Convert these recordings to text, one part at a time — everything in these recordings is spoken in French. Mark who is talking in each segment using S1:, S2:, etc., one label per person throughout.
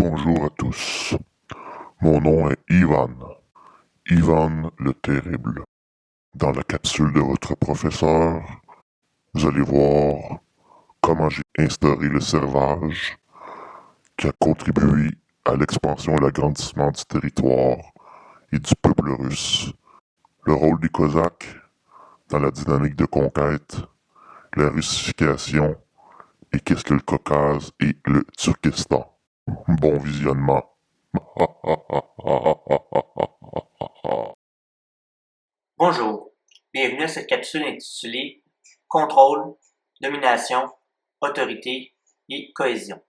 S1: Bonjour à tous, mon nom est Ivan, Ivan le Terrible. Dans la capsule de votre professeur, vous allez voir comment j'ai instauré le servage qui a contribué à l'expansion et l'agrandissement du territoire et du peuple russe, le rôle des Cosaques dans la dynamique de conquête, la russification et qu'est-ce que le Caucase et le Turkestan. Bon visionnement.
S2: Bonjour, bienvenue à cette capsule intitulée Contrôle, domination, autorité et cohésion.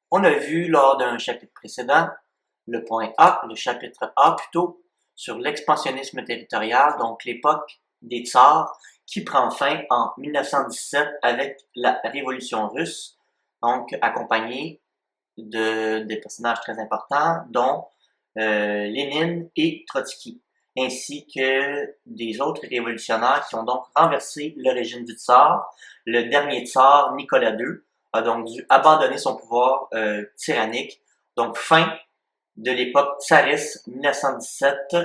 S2: On a vu lors d'un chapitre précédent, le point A, le chapitre A plutôt, sur l'expansionnisme territorial, donc l'époque des tsars, qui prend fin en 1917 avec la Révolution russe, donc accompagnée des personnages très importants, dont Lénine et Trotsky, ainsi que des autres révolutionnaires qui ont donc renversé le régime du tsar. Le dernier tsar, Nicolas II, a donc dû abandonner son pouvoir tyrannique. Donc fin de l'époque tsariste 1917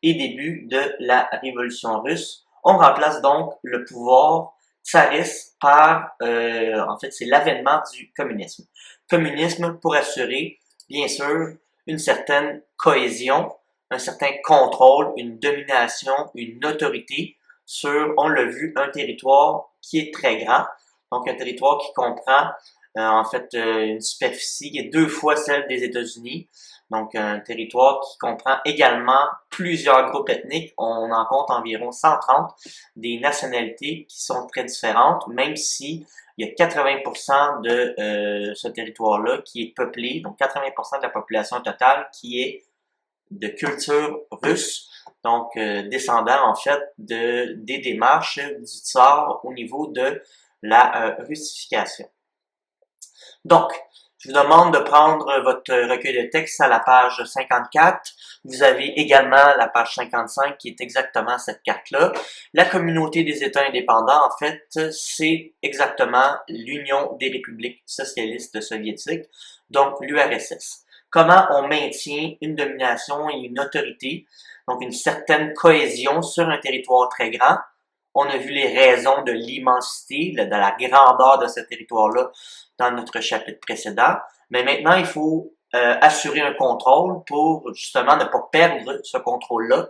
S2: et début de la révolution russe. On remplace donc le pouvoir tsariste par, en fait, c'est l'avènement du communisme. Communisme pour assurer, bien sûr, une certaine cohésion, un certain contrôle, une domination, une autorité sur, on l'a vu, un territoire qui est très grand. Donc, un territoire qui comprend, une superficie qui est 2 fois celle des États-Unis. Donc, un territoire qui comprend également plusieurs groupes ethniques. On en compte environ 130, des nationalités qui sont très différentes, même si il y a 80% de ce territoire-là qui est peuplé, donc 80% de la population totale qui est de culture russe, donc descendant en fait des démarches du tsar au niveau de la russification. Donc, je vous demande de prendre votre recueil de texte à la page 54. Vous avez également la page 55 qui est exactement cette carte-là. La communauté des États indépendants, en fait, c'est exactement l'Union des républiques socialistes soviétiques, donc l'URSS. Comment on maintient une domination et une autorité, donc une certaine cohésion sur un territoire très grand. On a vu les raisons de l'immensité, de la grandeur de ce territoire-là dans notre chapitre précédent. Mais maintenant, il faut assurer un contrôle pour justement ne pas perdre ce contrôle-là.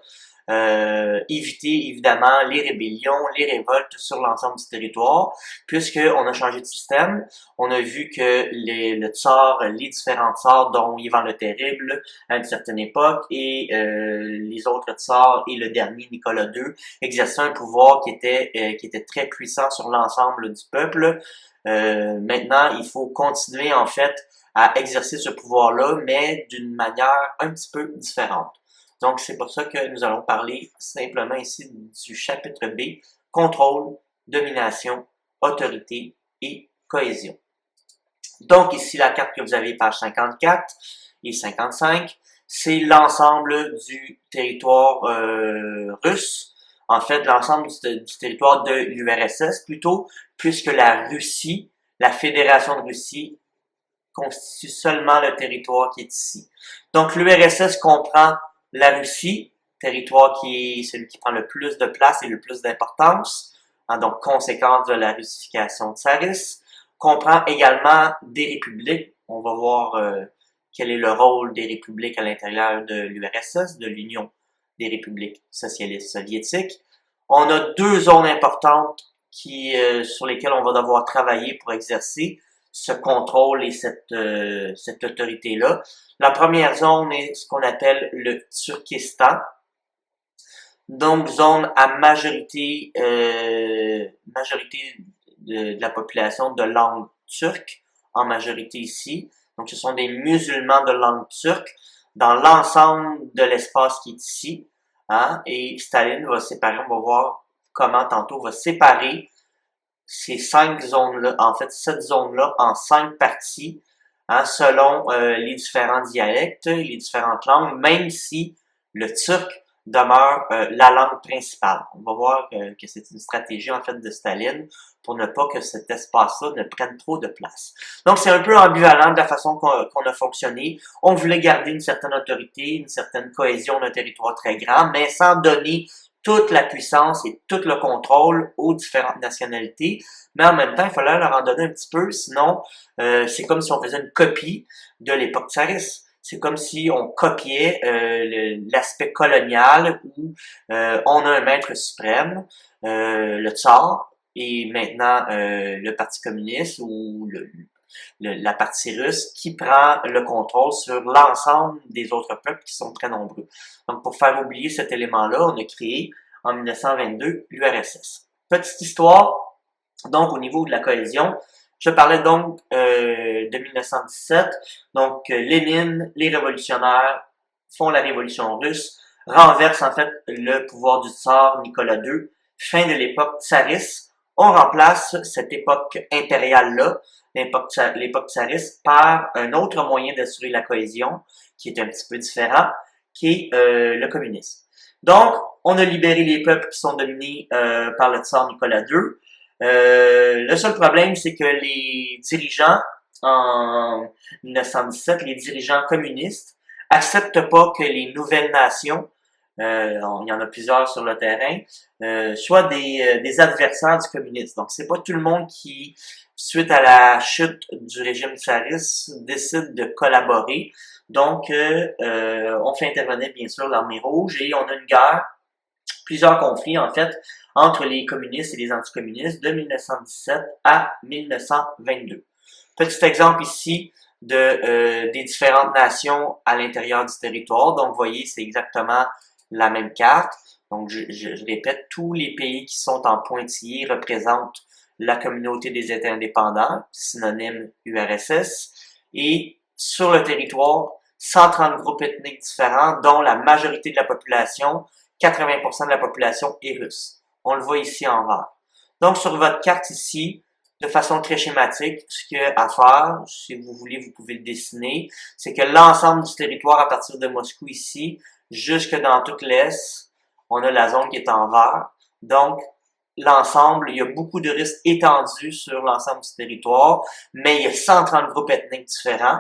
S2: Éviter évidemment les rébellions, les révoltes sur l'ensemble du territoire, puisqu'on a changé de système. On a vu que le tsar, les différents tsars, dont Ivan le Terrible à une certaine époque, et les autres tsars et le dernier Nicolas II, exerçaient un pouvoir qui était très puissant sur l'ensemble du peuple. Maintenant, il faut continuer en fait à exercer ce pouvoir-là, mais d'une manière un petit peu différente. Donc, c'est pour ça que nous allons parler simplement ici du chapitre B, contrôle, domination, autorité et cohésion. Donc, ici, la carte que vous avez, page 54 et 55, c'est l'ensemble du territoire russe, en fait, l'ensemble du territoire de l'URSS plutôt, puisque la Russie, la Fédération de Russie, constitue seulement le territoire qui est ici. Donc, l'URSS comprend la Russie, territoire qui est celui qui prend le plus de place et le plus d'importance, hein, donc conséquence de la russification tsariste, comprend également des républiques. On va voir quel est le rôle des républiques à l'intérieur de l'URSS, de l'Union des républiques socialistes soviétiques. On a 2 zones importantes sur lesquelles on va devoir travailler pour exercer ce contrôle et cette autorité-là. La première zone est ce qu'on appelle le Turkestan, donc zone à majorité de la population de langue turque, en majorité ici. Donc ce sont des musulmans de langue turque dans l'ensemble de l'espace qui est ici. Hein? Et Staline va séparer, on va voir comment tantôt va séparer ces 5 zones-là, en fait, cette zone-là, en 5 parties, hein, selon les différents dialectes, les différentes langues, même si le turc demeure la langue principale. On va voir que c'est une stratégie en fait de Staline pour ne pas que cet espace-là ne prenne trop de place. Donc c'est un peu ambivalent de la façon qu'on a fonctionné. On voulait garder une certaine autorité, une certaine cohésion d'un territoire très grand, mais sans donner toute la puissance et tout le contrôle aux différentes nationalités. Mais en même temps, il fallait leur en donner un petit peu, sinon c'est comme si on faisait une copie de l'époque tsariste. C'est comme si on copiait l'aspect colonial où on a un maître suprême, le tsar, et maintenant le Parti communiste ou la partie russe qui prend le contrôle sur l'ensemble des autres peuples qui sont très nombreux. Donc, pour faire oublier cet élément-là, on a créé en 1922 l'URSS. Petite histoire, donc au niveau de la cohésion, je parlais donc de 1917, donc Lénine, les révolutionnaires font la révolution russe, renversent en fait le pouvoir du tsar Nicolas II, fin de l'époque tsariste. On remplace cette époque impériale-là, l'époque tsariste, par un autre moyen d'assurer la cohésion, qui est un petit peu différent, qui est le communisme. Donc, on a libéré les peuples qui sont dominés par le tsar Nicolas II. Le seul problème, c'est que les dirigeants, en 1917, les dirigeants communistes, acceptent pas que les nouvelles nations, il y en a plusieurs sur le terrain, soient des adversaires du communisme. Donc, c'est pas tout le monde qui, suite à la chute du régime tsariste, décide de collaborer. Donc, on fait intervenir, bien sûr, l'armée rouge et on a une guerre, plusieurs conflits, en fait, entre les communistes et les anticommunistes de 1917 à 1922. Petit exemple ici des différentes nations à l'intérieur du territoire. Donc, vous voyez, c'est exactement la même carte. Donc, je répète, tous les pays qui sont en pointillé représentent la communauté des États indépendants, synonyme URSS, et sur le territoire, 130 groupes ethniques différents, dont la majorité de la population, 80% de la population est russe. On le voit ici en vert. Donc, sur votre carte ici, de façon très schématique, ce qu'il y a à faire, si vous voulez, vous pouvez le dessiner, c'est que l'ensemble du territoire à partir de Moscou ici, jusque dans toute l'Est, on a la zone qui est en vert. Donc, l'ensemble, il y a beaucoup de risques étendus sur l'ensemble du territoire, mais il y a 130 groupes ethniques différents.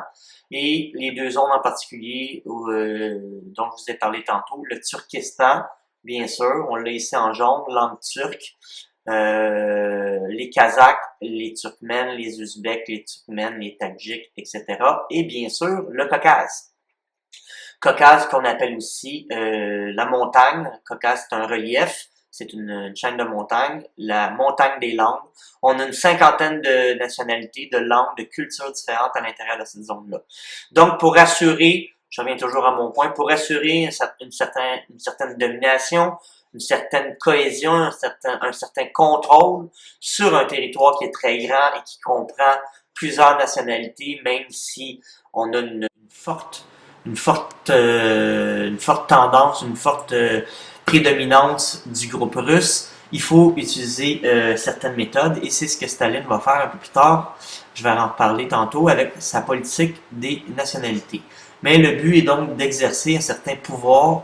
S2: Et les deux zones en particulier dont je vous ai parlé tantôt, le Turkestan, bien sûr, on l'a ici en jaune, langue turque, les Kazakhs, les Turkmènes, les Ouzbeks, les Turkmènes, les Tadjiks, etc. Et bien sûr, le Caucase. Caucase qu'on appelle aussi la montagne. Caucase, c'est un relief. C'est une chaîne de montagnes, la montagne des langues. On a une cinquantaine de nationalités, de langues, de cultures différentes à l'intérieur de cette zone-là. Donc, pour assurer, je reviens toujours à mon point, pour assurer une certaine domination, une certaine cohésion, un certain contrôle sur un territoire qui est très grand et qui comprend plusieurs nationalités, même si on a une forte tendance, une forte prédominance du groupe russe, il faut utiliser certaines méthodes et c'est ce que Staline va faire un peu plus tard. Je vais en reparler tantôt avec sa politique des nationalités. Mais le but est donc d'exercer un certain pouvoir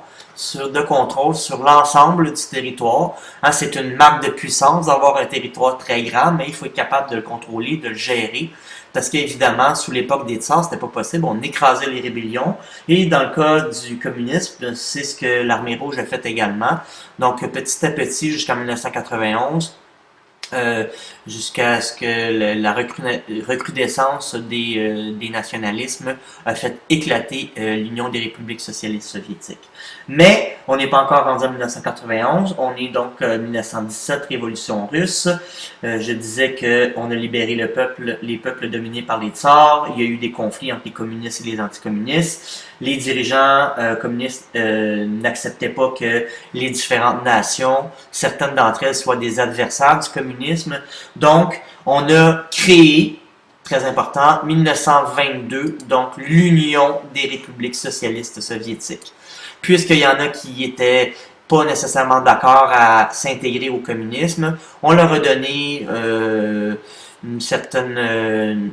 S2: de contrôle sur l'ensemble du territoire. Hein, c'est une marque de puissance d'avoir un territoire très grand, mais il faut être capable de le contrôler, de le gérer. Parce qu'évidemment, sous l'époque des tsars, c'était pas possible. On écrasait les rébellions. Et dans le cas du communisme, c'est ce que l'armée rouge a fait également. Donc, petit à petit, jusqu'en 1991, jusqu'à ce que la recrudescence des nationalismes a fait éclater l'Union des républiques socialistes soviétiques. Mais on n'est pas encore rendu en 1991, on est donc 1917, révolution russe. Je disais qu'on a libéré les peuples dominés par les tsars, il y a eu des conflits entre les communistes et les anticommunistes. Les dirigeants communistes n'acceptaient pas que les différentes nations, certaines d'entre elles, soient des adversaires du communisme. Donc, on a créé, très important, 1922, donc l'Union des républiques socialistes soviétiques. Puisqu'il y en a qui étaient pas nécessairement d'accord à s'intégrer au communisme, on leur a donné une certaine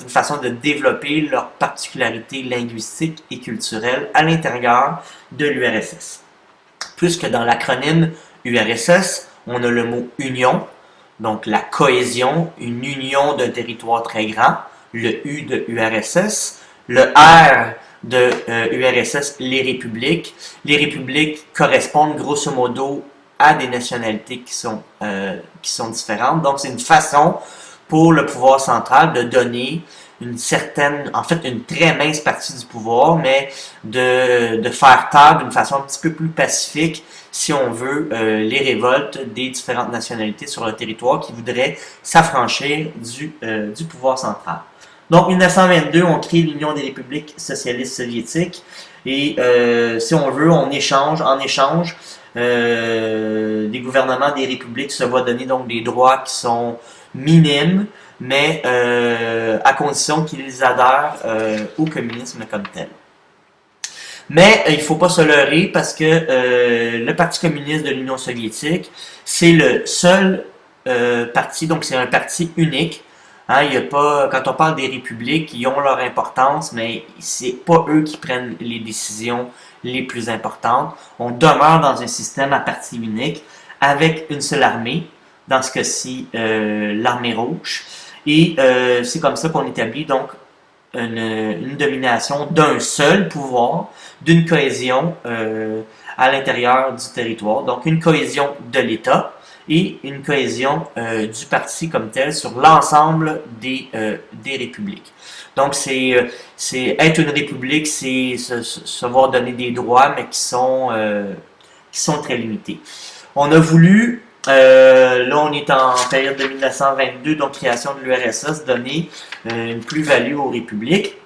S2: façon de développer leurs particularités linguistiques et culturelles à l'intérieur de l'URSS. puisque dans l'acronyme URSS, on a le mot union, donc la cohésion, une union d'un territoire très grand, le U de URSS, le R de URSS, les républiques. Les républiques correspondent grosso modo à des nationalités qui sont différentes. Donc, c'est une façon pour le pouvoir central de donner une certaine, en fait, une très mince partie du pouvoir, mais de faire taire d'une façon un petit peu plus pacifique, si on veut, les révoltes des différentes nationalités sur le territoire qui voudraient s'affranchir du pouvoir central. Donc, 1922, on crée l'Union des républiques socialistes soviétiques et, si on veut, en échange, des gouvernements des républiques se voient donner donc des droits qui sont minimes, mais à condition qu'ils adhèrent au communisme comme tel. Mais il ne faut pas se leurrer parce que le Parti communiste de l'Union soviétique, c'est le seul parti, donc c'est un parti unique. Hein, il y a pas, quand on parle des républiques, ils ont leur importance, mais c'est pas eux qui prennent les décisions les plus importantes. On demeure dans un système à parti unique avec une seule armée, dans ce cas-ci l'armée rouge. Et c'est comme ça qu'on établit donc une domination d'un seul pouvoir, d'une cohésion à l'intérieur du territoire. Donc une cohésion de l'État et une cohésion du parti comme tel sur l'ensemble des républiques. Donc c'est être une république, c'est se voir donner des droits, mais qui sont très limités. On a voulu, là on est en période de 1922, donc création de l'URSS, donner une plus-value aux républiques.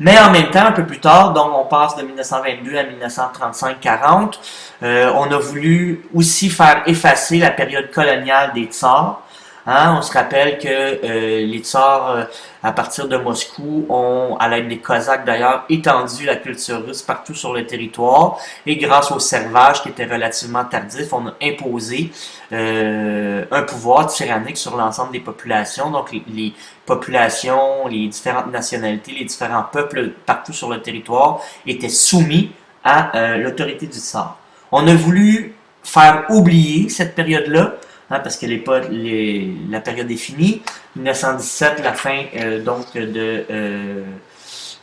S2: Mais en même temps, un peu plus tard, donc on passe de 1922 à 1935-40, on a voulu aussi faire effacer la période coloniale des tsars. Hein, on se rappelle que les tsars, à partir de Moscou, ont, à l'aide des Cosaques d'ailleurs, étendu la culture russe partout sur le territoire. Et grâce au servage qui était relativement tardif, on a imposé un pouvoir tyrannique sur l'ensemble des populations. Donc les populations, les différentes nationalités, les différents peuples partout sur le territoire étaient soumis à l'autorité du tsar. On a voulu faire oublier cette période-là, hein, parce que la période est finie. 1917, la fin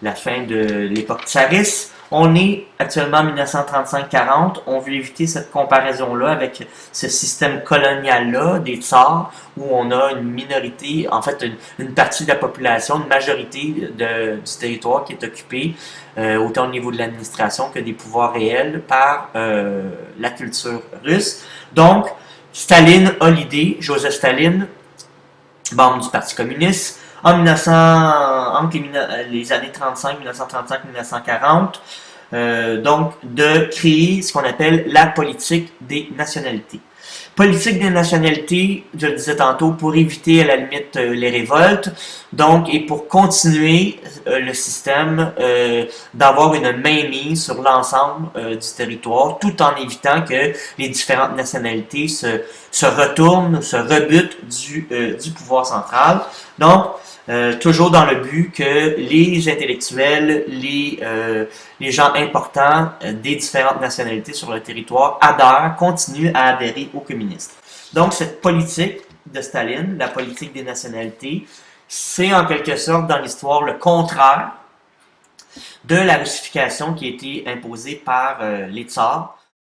S2: la fin de l'époque tsariste. On est actuellement en 1935-40. On veut éviter cette comparaison-là avec ce système colonial-là des tsars, où on a une minorité, en fait une partie de la population, une majorité du territoire qui est occupée, autant au niveau de l'administration que des pouvoirs réels, par la culture russe. Donc, Staline a l'idée, Joseph Staline, membre du Parti communiste, entre les années 1935-1940, donc de créer ce qu'on appelle la politique des nationalités. Politique des nationalités, je le disais tantôt, pour éviter à la limite les révoltes, donc, et pour continuer le système d'avoir une mainmise sur l'ensemble du territoire, tout en évitant que les différentes nationalités se retournent, se rebutent du pouvoir central. Donc, toujours dans le but que les intellectuels, les gens importants des différentes nationalités sur le territoire continuent à adhérer aux communistes. Donc cette politique de Staline, la politique des nationalités, c'est en quelque sorte dans l'histoire le contraire de la russification qui a été imposée par les tsars.